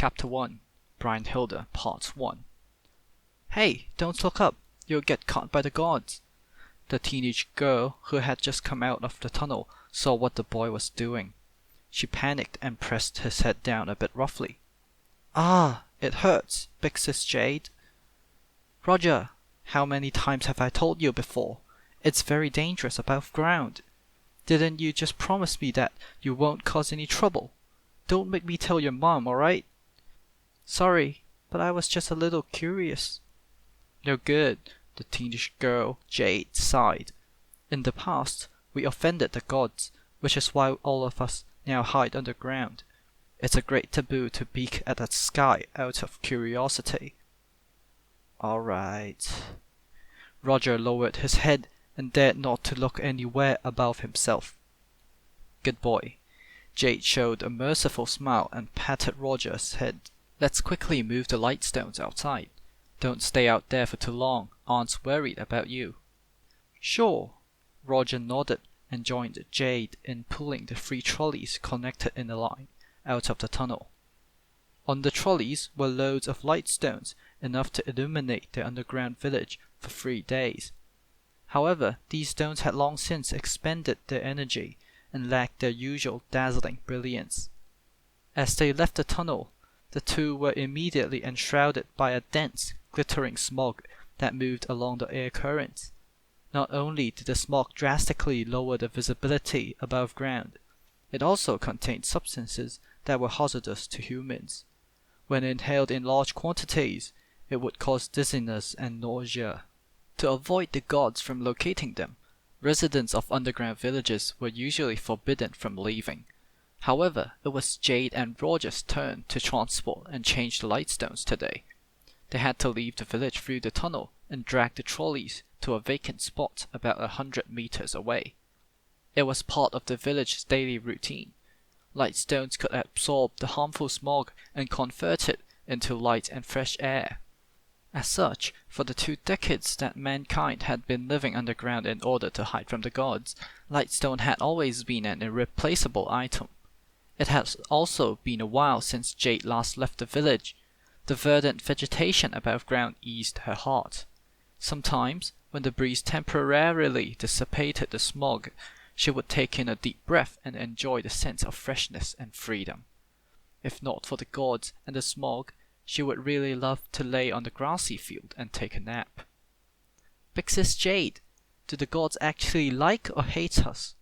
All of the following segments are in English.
Chapter 1 Brynhildr Part 1 Hey, don't look up! You'll get caught by the gods! The teenage girl who had just come out of the tunnel saw what the boy was doing. She panicked and pressed his head down a bit roughly. Ah, it hurts, big sis Jade. Roger, how many times have I told you before? It's very dangerous above ground. Didn't you just promise me that you won't cause any trouble? Don't make me tell your mom, alright? Sorry, but I was just a little curious. No good, the teenage girl, Jade, sighed. In the past, we offended the gods, which is why all of us now hide underground. It's a great taboo to peek at the sky out of curiosity. Alright. Roger lowered his head and dared not to look anywhere above himself. Good boy. Jade showed a merciful smile and patted Roger's head. Let's quickly move the light stones outside. Don't stay out there for too long. Aunt's worried about you. Sure. Roger nodded and joined Jade in pulling the 3 trolleys connected in a line out of the tunnel. On the trolleys were loads of light stones, enough to illuminate the underground village for 3 days. However, these stones had long since expended their energy and lacked their usual dazzling brilliance. As they left the tunnel, the two were immediately enshrouded by a dense, glittering smog that moved along the air currents. Not only did the smog drastically lower the visibility above ground, it also contained substances that were hazardous to humans. When inhaled in large quantities, it would cause dizziness and nausea. To avoid the gods from locating them, residents of underground villages were usually forbidden from leaving. However, it was Jade and Roger's turn to transport and change the lightstones today. They had to leave the village through the tunnel and drag the trolleys to a vacant spot about 100 meters away. It was part of the village's daily routine. Lightstones could absorb the harmful smog and convert it into light and fresh air. As such, for the 2 decades that mankind had been living underground in order to hide from the gods, lightstone had always been an irreplaceable item. It had also been a while since Jade last left the village. The verdant vegetation above ground eased her heart. Sometimes, when the breeze temporarily dissipated the smog, she would take in a deep breath and enjoy the sense of freshness and freedom. If not for the gods and the smog, she would really love to lay on the grassy field and take a nap. Big Sis Jade, do the gods actually like or hate us?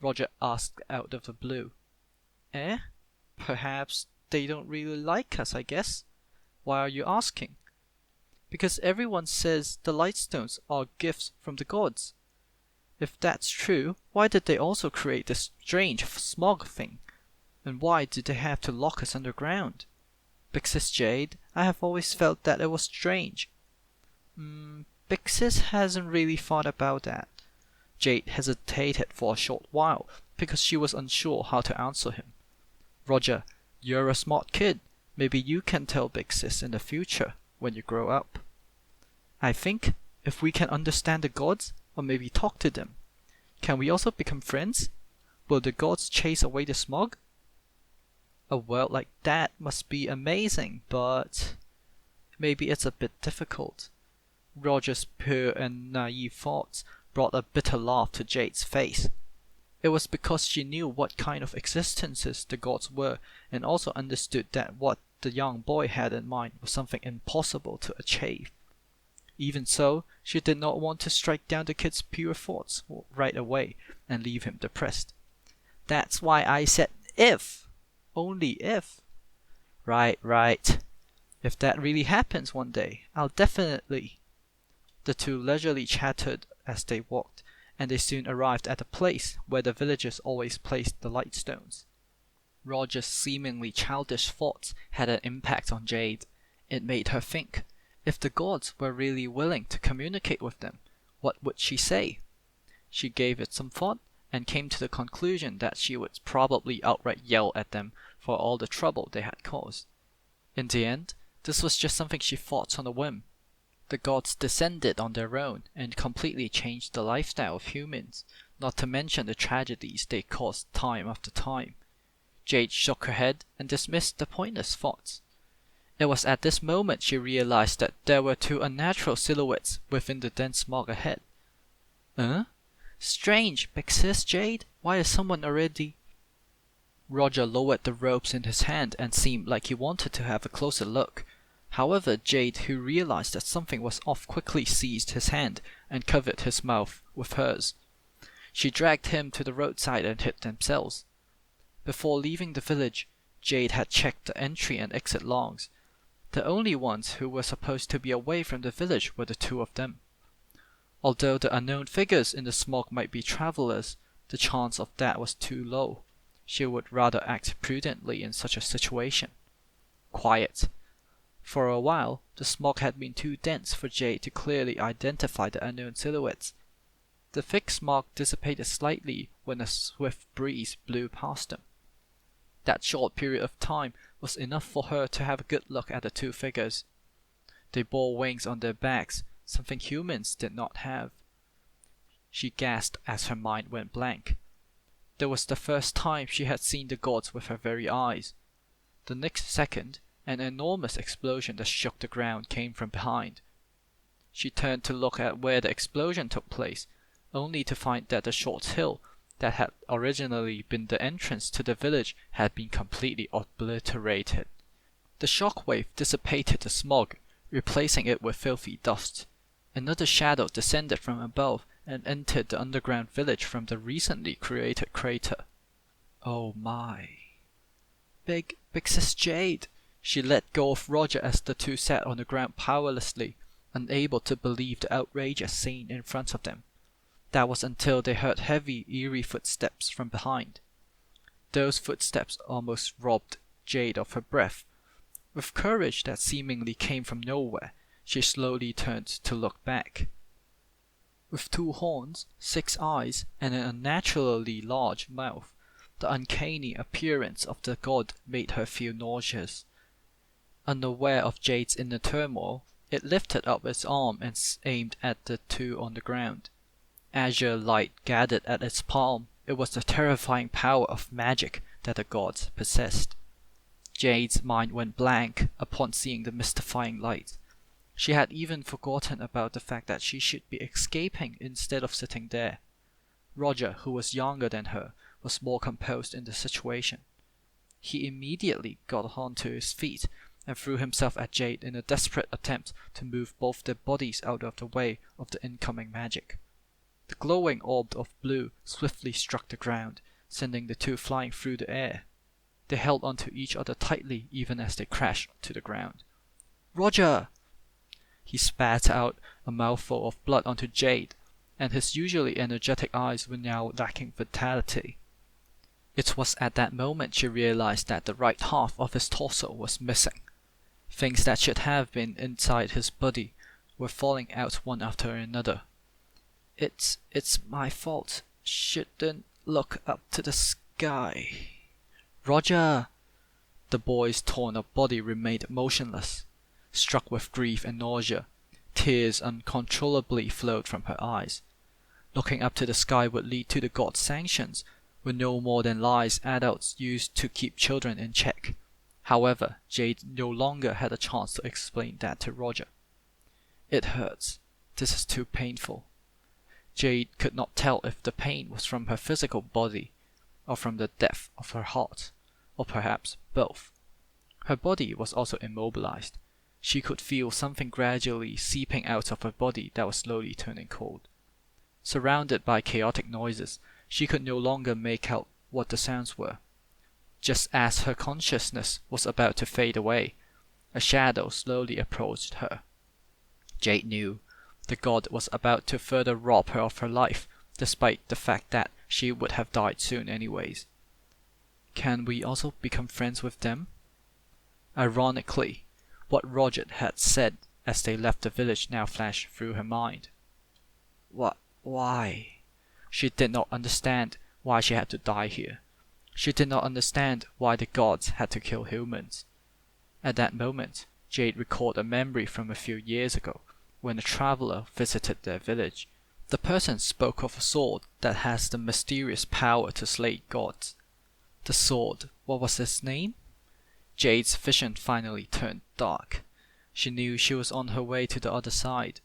Roger asked out of the blue. Eh? Perhaps they don't really like us, I guess. Why are you asking? Because everyone says the lightstones are gifts from the gods. If that's true, why did they also create this strange smog thing? And why did they have to lock us underground? Big Sis Jade, I have always felt that it was strange. Big Sis hasn't really thought about that. Jade hesitated for a short while because she was unsure how to answer him. Roger, you're a smart kid. Maybe you can tell Big Sis in the future when you grow up. I think if we can understand the gods, or maybe talk to them, can we also become friends? Will the gods chase away the smog? A world like that must be amazing, but maybe it's a bit difficult. Roger's pure and naive thoughts brought a bitter laugh to Jade's face. It was because she knew what kind of existences the gods were, and also understood that what the young boy had in mind was something impossible to achieve. Even so, she did not want to strike down the kid's pure thoughts right away and leave him depressed. That's why I said if. Only if. Right. If that really happens one day, I'll definitely. The two leisurely chattered as they walked, and they soon arrived at the place where the villagers always placed the lightstones. Roger's seemingly childish thoughts had an impact on Jade. It made her think, if the gods were really willing to communicate with them, what would she say? She gave it some thought and came to the conclusion that she would probably outright yell at them for all the trouble they had caused. In the end, this was just something she thought on a whim. The gods descended on their own and completely changed the lifestyle of humans, not to mention the tragedies they caused time after time. Jade shook her head and dismissed the pointless thoughts. It was at this moment she realized that there were two unnatural silhouettes within the dense smog ahead. Strange, Big Sis Jade, why is someone already... Roger lowered the ropes in his hand and seemed like he wanted to have a closer look. However, Jade, who realized that something was off, quickly seized his hand and covered his mouth with hers. She dragged him to the roadside and hid themselves. Before leaving the village, Jade had checked the entry and exit logs. The only ones who were supposed to be away from the village were the two of them. Although the unknown figures in the smog might be travelers, the chance of that was too low. She would rather act prudently in such a situation. Quiet. For a while, the smog had been too dense for Jade to clearly identify the unknown silhouettes. The thick smog dissipated slightly when a swift breeze blew past them. That short period of time was enough for her to have a good look at the two figures. They bore wings on their backs, something humans did not have. She gasped as her mind went blank. That was the first time she had seen the gods with her very eyes. The next second, an enormous explosion that shook the ground came from behind. She turned to look at where the explosion took place, only to find that the short hill that had originally been the entrance to the village had been completely obliterated. The shockwave dissipated the smog, replacing it with filthy dust. Another shadow descended from above and entered the underground village from the recently created crater. Oh my. Big Sis Jade! She let go of Roger as the two sat on the ground powerlessly, unable to believe the outrageous scene in front of them. That was until they heard heavy, eerie footsteps from behind. Those footsteps almost robbed Jade of her breath. With courage that seemingly came from nowhere, she slowly turned to look back. With 2 horns, 6 eyes, and an unnaturally large mouth, the uncanny appearance of the god made her feel nauseous. Unaware of Jade's inner turmoil, it lifted up its arm and aimed at the two on the ground. Azure light gathered at its palm. It was the terrifying power of magic that the gods possessed. Jade's mind went blank upon seeing the mystifying light. She had even forgotten about the fact that she should be escaping instead of sitting there. Roger, who was younger than her, was more composed in the situation. He immediately got onto his feet and threw himself at Jade in a desperate attempt to move both their bodies out of the way of the incoming magic. The glowing orb of blue swiftly struck the ground, sending the two flying through the air. They held onto each other tightly even as they crashed to the ground. "Roger!" He spat out a mouthful of blood onto Jade, and his usually energetic eyes were now lacking vitality. It was at that moment she realized that the right half of his torso was missing. Things that should have been inside his body were falling out one after another. It's my fault. Shouldn't look up to the sky. Roger! The boy's torn up body remained motionless. Struck with grief and nausea, tears uncontrollably flowed from her eyes. Looking up to the sky would lead to the god's sanctions, were no more than lies adults used to keep children in check. However, Jade no longer had a chance to explain that to Roger. It hurts. This is too painful. Jade could not tell if the pain was from her physical body, or from the depth of her heart, or perhaps both. Her body was also immobilized. She could feel something gradually seeping out of her body that was slowly turning cold. Surrounded by chaotic noises, she could no longer make out what the sounds were. Just as her consciousness was about to fade away, a shadow slowly approached her. Jade knew the god was about to further rob her of her life, despite the fact that she would have died soon anyways. Can we also become friends with them? Ironically, what Roger had said as they left the village now flashed through her mind. Why? She did not understand why she had to die here. She did not understand why the gods had to kill humans. At that moment, Jade recalled a memory from a few years ago, when a traveler visited their village. The person spoke of a sword that has the mysterious power to slay gods. The sword, what was its name? Jade's vision finally turned dark. She knew she was on her way to the other side.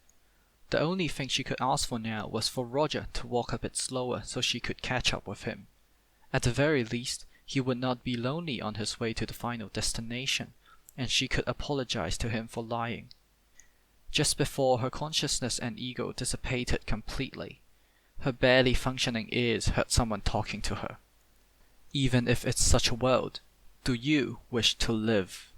The only thing she could ask for now was for Roger to walk a bit slower so she could catch up with him. At the very least, he would not be lonely on his way to the final destination, and she could apologize to him for lying. Just before her consciousness and ego dissipated completely, her barely functioning ears heard someone talking to her. Even if it's such a world, do you wish to live?